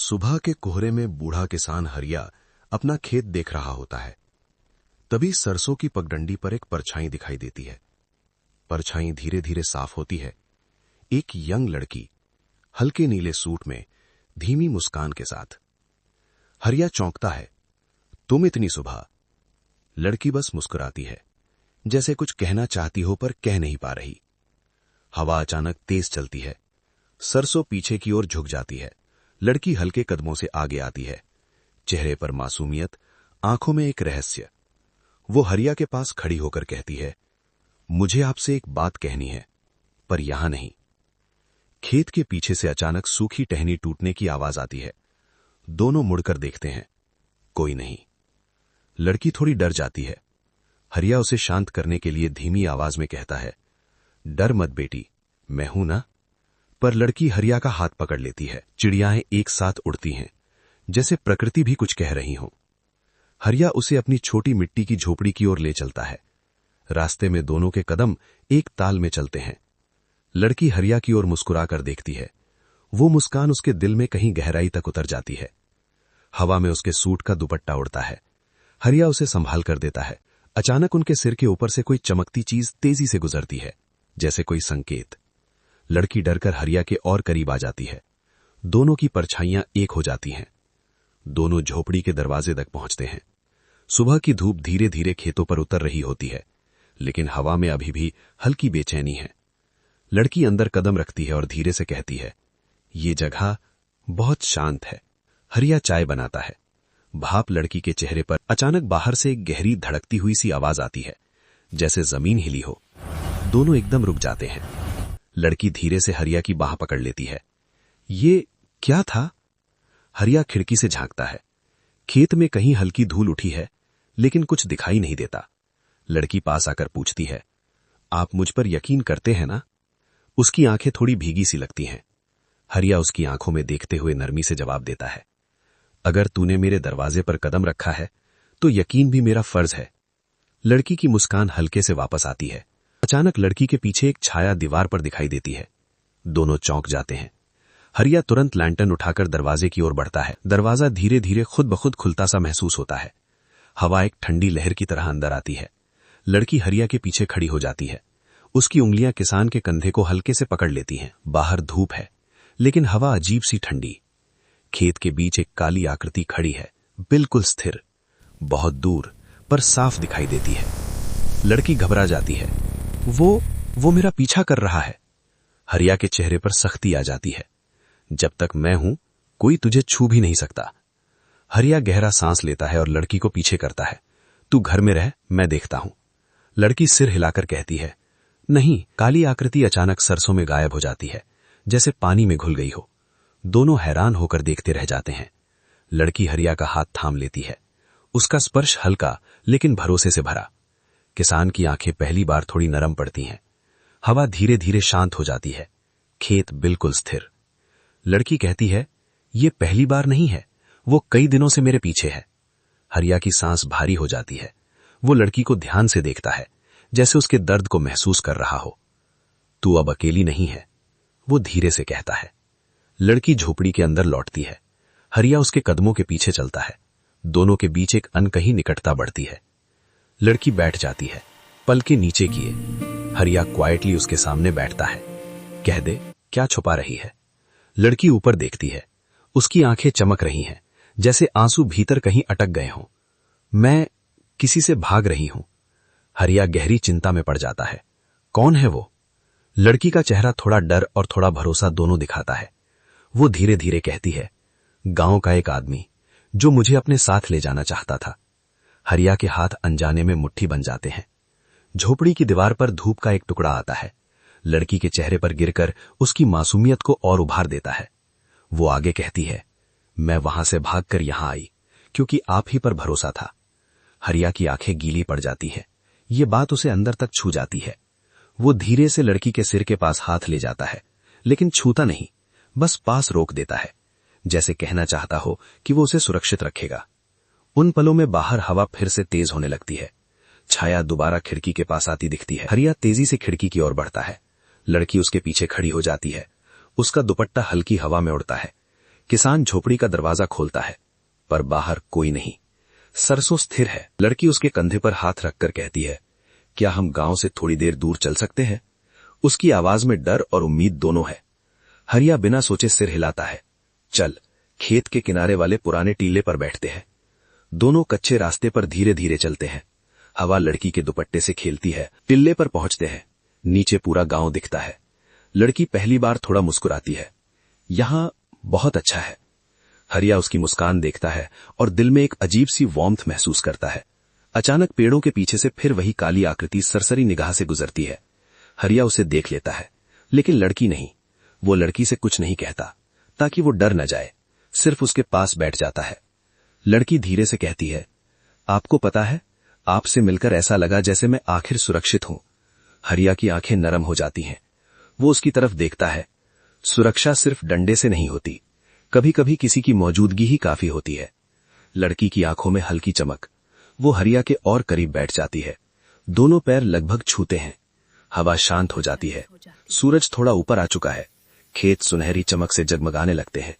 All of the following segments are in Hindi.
सुबह के कोहरे में बूढ़ा किसान हरिया अपना खेत देख रहा होता है। तभी सरसों की पगडंडी पर एक परछाई दिखाई देती है। परछाई धीरे धीरे साफ होती है। एक यंग लड़की हल्के नीले सूट में धीमी मुस्कान के साथ। हरिया चौंकता है। तुम इतनी सुबह? लड़की बस मुस्कुराती है, जैसे कुछ कहना चाहती हो पर कह नहीं पा रही। हवा अचानक तेज चलती है। सरसों पीछे की ओर झुक जाती है। लड़की हल्के कदमों से आगे आती है। चेहरे पर मासूमियत, आंखों में एक रहस्य। वो हरिया के पास खड़ी होकर कहती है, मुझे आपसे एक बात कहनी है, पर यहां नहीं। खेत के पीछे से अचानक सूखी टहनी टूटने की आवाज आती है। दोनों मुड़कर देखते हैं। कोई नहीं। लड़की थोड़ी डर जाती है। हरिया उसे शांत करने के लिए धीमी आवाज में कहता है, डर मत बेटी, मैं हूं ना। पर लड़की हरिया का हाथ पकड़ लेती है। चिड़ियाएं एक साथ उड़ती हैं, जैसे प्रकृति भी कुछ कह रही हो। हरिया उसे अपनी छोटी मिट्टी की झोपड़ी की ओर ले चलता है। रास्ते में दोनों के कदम एक ताल में चलते हैं। लड़की हरिया की ओर मुस्कुराकर देखती है। वो मुस्कान उसके दिल में कहीं गहराई तक उतर जाती है। हवा में उसके सूट का दुपट्टा उड़ता है। हरिया उसे संभाल कर देता है। अचानक उनके सिर के ऊपर से कोई चमकती चीज तेजी से गुजरती है, जैसे कोई संकेत। लड़की डरकर हरिया के और करीब आ जाती है। दोनों की परछाइयां एक हो जाती हैं। दोनों झोपड़ी के दरवाजे तक पहुंचते हैं। सुबह की धूप धीरे धीरे खेतों पर उतर रही होती है, लेकिन हवा में अभी भी हल्की बेचैनी है। लड़की अंदर कदम रखती है और धीरे से कहती है, ये जगह बहुत शांत है। हरिया चाय बनाता है। भाप लड़की के चेहरे पर। अचानक बाहर से एक गहरी धड़कती हुई सी आवाज आती है, जैसे जमीन हिली हो। दोनों एकदम रुक जाते हैं। लड़की धीरे से हरिया की बाह पकड़ लेती है। ये क्या था? हरिया खिड़की से झांकता है। खेत में कहीं हल्की धूल उठी है, लेकिन कुछ दिखाई नहीं देता। लड़की पास आकर पूछती है, आप मुझ पर यकीन करते हैं ना? उसकी आंखें थोड़ी भीगी सी लगती हैं। हरिया उसकी आंखों में देखते हुए नरमी से जवाब देता है, अगर तूने मेरे दरवाजे पर कदम रखा है तो यकीन भी मेरा फर्ज है। लड़की की मुस्कान हल्के से वापस आती है। अचानक लड़की के पीछे एक छाया दीवार पर दिखाई देती है। दोनों चौंक जाते हैं। हरिया तुरंत लैंटर्न उठाकर दरवाजे की ओर बढ़ता है। दरवाजा धीरे धीरे खुद ब खुद खुलता सा महसूस होता है। हवा एक ठंडी लहर की तरह अंदर आती है। लड़की हरिया के पीछे खड़ी हो जाती है। उसकी उंगलियां किसान के कंधे को हल्के से पकड़ लेती हैं। बाहर धूप है, लेकिन हवा अजीब सी ठंडी। खेत के बीच एक काली आकृति खड़ी है, बिल्कुल स्थिर। बहुत दूर पर साफ दिखाई देती है। लड़की घबरा जाती है। वो मेरा पीछा कर रहा है। हरिया के चेहरे पर सख्ती आ जाती है। जब तक मैं हूं, कोई तुझे छू भी नहीं सकता। हरिया गहरा सांस लेता है और लड़की को पीछे करता है। तू घर में रह, मैं देखता हूं। लड़की सिर हिलाकर कहती है, नहीं। काली आकृति अचानक सरसों में गायब हो जाती है, जैसे पानी में घुल गई हो। दोनों हैरान होकर देखते रह जाते हैं। लड़की हरिया का हाथ थाम लेती है। उसका स्पर्श हल्का लेकिन भरोसे से भरा। किसान की आंखें पहली बार थोड़ी नरम पड़ती हैं। हवा धीरे धीरे शांत हो जाती है। खेत बिल्कुल स्थिर। लड़की कहती है, ये पहली बार नहीं है, वो कई दिनों से मेरे पीछे है। हरिया की सांस भारी हो जाती है। वो लड़की को ध्यान से देखता है, जैसे उसके दर्द को महसूस कर रहा हो। तू अब अकेली नहीं है, वो धीरे से कहता है। लड़की झोपड़ी के अंदर लौटती है। हरिया उसके कदमों के पीछे चलता है। दोनों के बीच एक अनकही निकटता बढ़ती है। लड़की बैठ जाती है, पलके नीचे किए। हरिया क्वाइटली उसके सामने बैठता है। कह दे, क्या छुपा रही है? लड़की ऊपर देखती है। उसकी आंखें चमक रही हैं, जैसे आंसू भीतर कहीं अटक गए हों। मैं किसी से भाग रही हूं। हरिया गहरी चिंता में पड़ जाता है। कौन है वो? लड़की का चेहरा थोड़ा डर और थोड़ा भरोसा दोनों दिखाता है। वो धीरे धीरे कहती है, गांव का एक आदमी जो मुझे अपने साथ ले जाना चाहता था। हरिया के हाथ अनजाने में मुट्ठी बन जाते हैं। झोपड़ी की दीवार पर धूप का एक टुकड़ा आता है। लड़की के चेहरे पर गिरकर उसकी मासूमियत को और उभार देता है। वो आगे कहती है, मैं वहां से भागकर यहां आई क्योंकि आप ही पर भरोसा था। हरिया की आंखें गीली पड़ जाती है। ये बात उसे अंदर तक छू जाती है। वो धीरे से लड़की के सिर के पास हाथ ले जाता है, लेकिन छूता नहीं, बस पास रोक देता है, जैसे कहना चाहता हो कि वो उसे सुरक्षित रखेगा। उन पलों में बाहर हवा फिर से तेज होने लगती है। छाया दोबारा खिड़की के पास आती दिखती है। हरिया तेजी से खिड़की की ओर बढ़ता है। लड़की उसके पीछे खड़ी हो जाती है। उसका दुपट्टा हल्की हवा में उड़ता है। किसान झोपड़ी का दरवाजा खोलता है, पर बाहर कोई नहीं। सरसों स्थिर है। लड़की उसके कंधे पर हाथ रखकर कहती है, क्या हम गांव से थोड़ी देर दूर चल सकते हैं? उसकी आवाज में डर और उम्मीद दोनों है। हरिया बिना सोचे सिर हिलाता है। चल, खेत के किनारे वाले पुराने टीले पर बैठते हैं। दोनों कच्चे रास्ते पर धीरे धीरे चलते हैं। हवा लड़की के दुपट्टे से खेलती है। टिल्ले पर पहुंचते हैं। नीचे पूरा गांव दिखता है। लड़की पहली बार थोड़ा मुस्कुराती है। यहां बहुत अच्छा है। हरिया उसकी मुस्कान देखता है और दिल में एक अजीब सी वार्मथ महसूस करता है। अचानक पेड़ों के पीछे से फिर वही काली आकृति सरसरी निगाह से गुजरती है। हरिया उसे देख लेता है, लेकिन लड़की नहीं। वो लड़की से कुछ नहीं कहता, ताकि वो डर न जाए। सिर्फ उसके पास बैठ जाता है। लड़की धीरे से कहती है, आपको पता है, आपसे मिलकर ऐसा लगा जैसे मैं आखिर सुरक्षित हूं। हरिया की आंखें नरम हो जाती हैं। वो उसकी तरफ देखता है। सुरक्षा सिर्फ डंडे से नहीं होती, कभी कभी किसी की मौजूदगी ही काफी होती है। लड़की की आंखों में हल्की चमक। वो हरिया के और करीब बैठ जाती है। दोनों पैर लगभग छूते हैं। हवा शांत हो जाती है। सूरज थोड़ा ऊपर आ चुका है। खेत सुनहरी चमक से जगमगाने लगते हैं,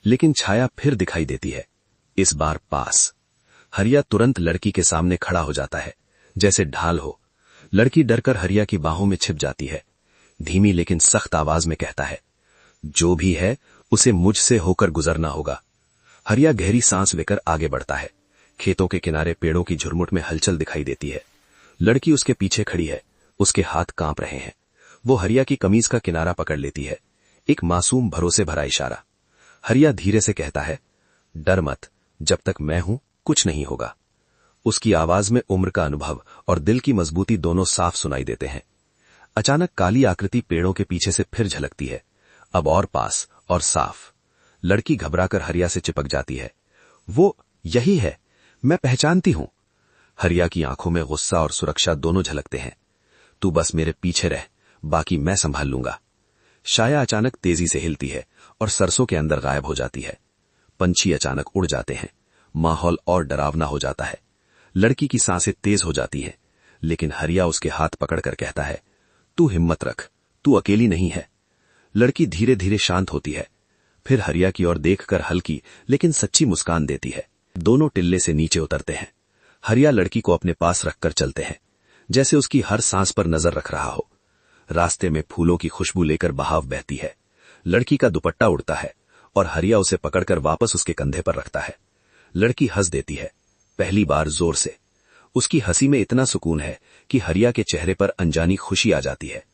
लेकिन छाया फिर दिखाई देती है, इस बार पास। हरिया तुरंत लड़की के सामने खड़ा हो जाता है, जैसे ढाल हो। लड़की डरकर हरिया की बाहों में छिप जाती है। धीमी लेकिन सख्त आवाज में कहता है, जो भी है उसे मुझसे होकर गुजरना होगा। हरिया गहरी सांस लेकर आगे बढ़ता है। खेतों के किनारे पेड़ों की झुरमुट में हलचल दिखाई देती है। लड़की उसके पीछे खड़ी है। उसके हाथ कांप रहे हैं। वो हरिया की कमीज का किनारा पकड़ लेती है, एक मासूम भरोसे भरा इशारा। हरिया धीरे से कहता है, डर मत, जब तक मैं हूं कुछ नहीं होगा। उसकी आवाज में उम्र का अनुभव और दिल की मजबूती दोनों साफ सुनाई देते हैं। अचानक काली आकृति पेड़ों के पीछे से फिर झलकती है, अब और पास और साफ। लड़की घबराकर हरिया से चिपक जाती है। वो यही है, मैं पहचानती हूं। हरिया की आंखों में गुस्सा और सुरक्षा दोनों झलकते हैं। तू बस मेरे पीछे रह, बाकी मैं संभाल लूंगा। छाया अचानक तेजी से हिलती है और सरसों के अंदर गायब हो जाती है। पंछी अचानक उड़ जाते हैं। माहौल और डरावना हो जाता है। लड़की की सांसें तेज हो जाती हैं, लेकिन हरिया उसके हाथ पकड़कर कहता है, तू हिम्मत रख, तू अकेली नहीं है। लड़की धीरे धीरे शांत होती है, फिर हरिया की ओर देखकर हल्की लेकिन सच्ची मुस्कान देती है। दोनों टिल्ले से नीचे उतरते हैं। हरिया लड़की को अपने पास रखकर चलते हैं, जैसे उसकी हर सांस पर नजर रख रहा हो। रास्ते में फूलों की खुशबू लेकर बहाव बहती है। लड़की का दुपट्टा उड़ता है और हरिया उसे पकड़कर वापस उसके कंधे पर रखता है। लड़की हंस देती है, पहली बार जोर से। उसकी हंसी में इतना सुकून है कि हरिया के चेहरे पर अनजानी खुशी आ जाती है।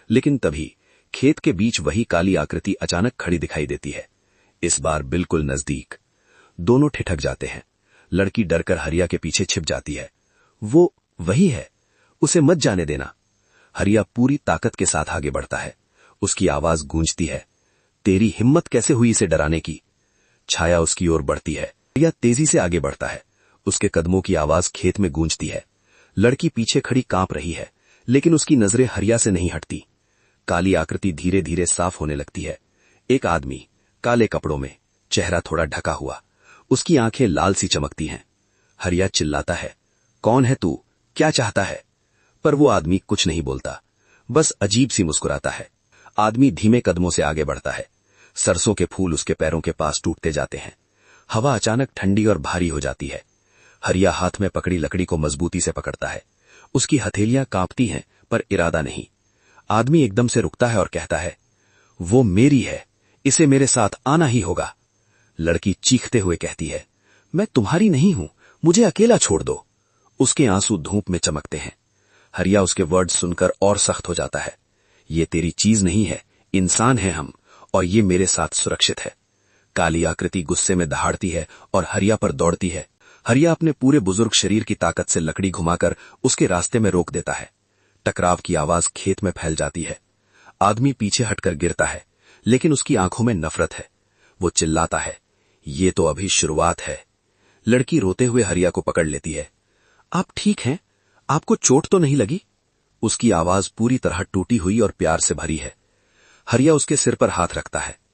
लेकिन तभी खेत के बीच वही काली आकृति अचानक खड़ी दिखाई देती है, इस बार बिल्कुल नजदीक। दोनों ठिठक जाते हैं। लड़की डरकर हरिया के पीछे छिप जाती है। वो वही है, उसे मत जाने देना। हरिया पूरी ताकत के साथ आगे बढ़ता है। उसकी आवाज गूंजती है, तेरी हिम्मत कैसे हुई इसे डराने की? छाया उसकी ओर बढ़ती है। हरिया तेजी से आगे बढ़ता है। उसके कदमों की आवाज खेत में गूंजती है। लड़की पीछे खड़ी कांप रही है, लेकिन उसकी नजरें हरिया से नहीं हटती। काली आकृति धीरे धीरे साफ होने लगती है। एक आदमी, काले कपड़ों में, चेहरा थोड़ा ढका हुआ। उसकी आंखें लाल सी चमकती हैं। हरिया चिल्लाता है, कौन है तू, क्या चाहता है? पर वो आदमी कुछ नहीं बोलता, बस अजीब सी मुस्कुराता है। आदमी धीमे कदमों से आगे बढ़ता है। सरसों के फूल उसके पैरों के पास टूटते जाते हैं। हवा अचानक ठंडी और भारी हो जाती है। हरिया हाथ में पकड़ी लकड़ी को मजबूती से पकड़ता है। उसकी हथेलियां कांपती हैं, पर इरादा नहीं। आदमी एकदम से रुकता है और कहता है, वो मेरी है, इसे मेरे साथ आना ही होगा। लड़की चीखते हुए कहती है, मैं तुम्हारी नहीं हूं, मुझे अकेला छोड़ दो। उसके आंसू धूप में चमकते हैं। हरिया उसके वर्ड सुनकर और सख्त हो जाता है। ये तेरी चीज नहीं है, इंसान है हम, और ये मेरे साथ सुरक्षित है। काली आकृति गुस्से में दहाड़ती है और हरिया पर दौड़ती है। हरिया अपने पूरे बुजुर्ग शरीर की ताकत से लकड़ी घुमाकर उसके रास्ते में रोक देता है। टकराव की आवाज खेत में फैल जाती है। आदमी पीछे हटकर गिरता है, लेकिन उसकी आंखों में नफरत है। वो चिल्लाता है, ये तो अभी शुरुआत है। लड़की रोते हुए हरिया को पकड़ लेती है। आप ठीक हैं? आपको चोट तो नहीं लगी? उसकी आवाज पूरी तरह टूटी हुई और प्यार से भरी है। हरिया उसके सिर पर हाथ रखता है।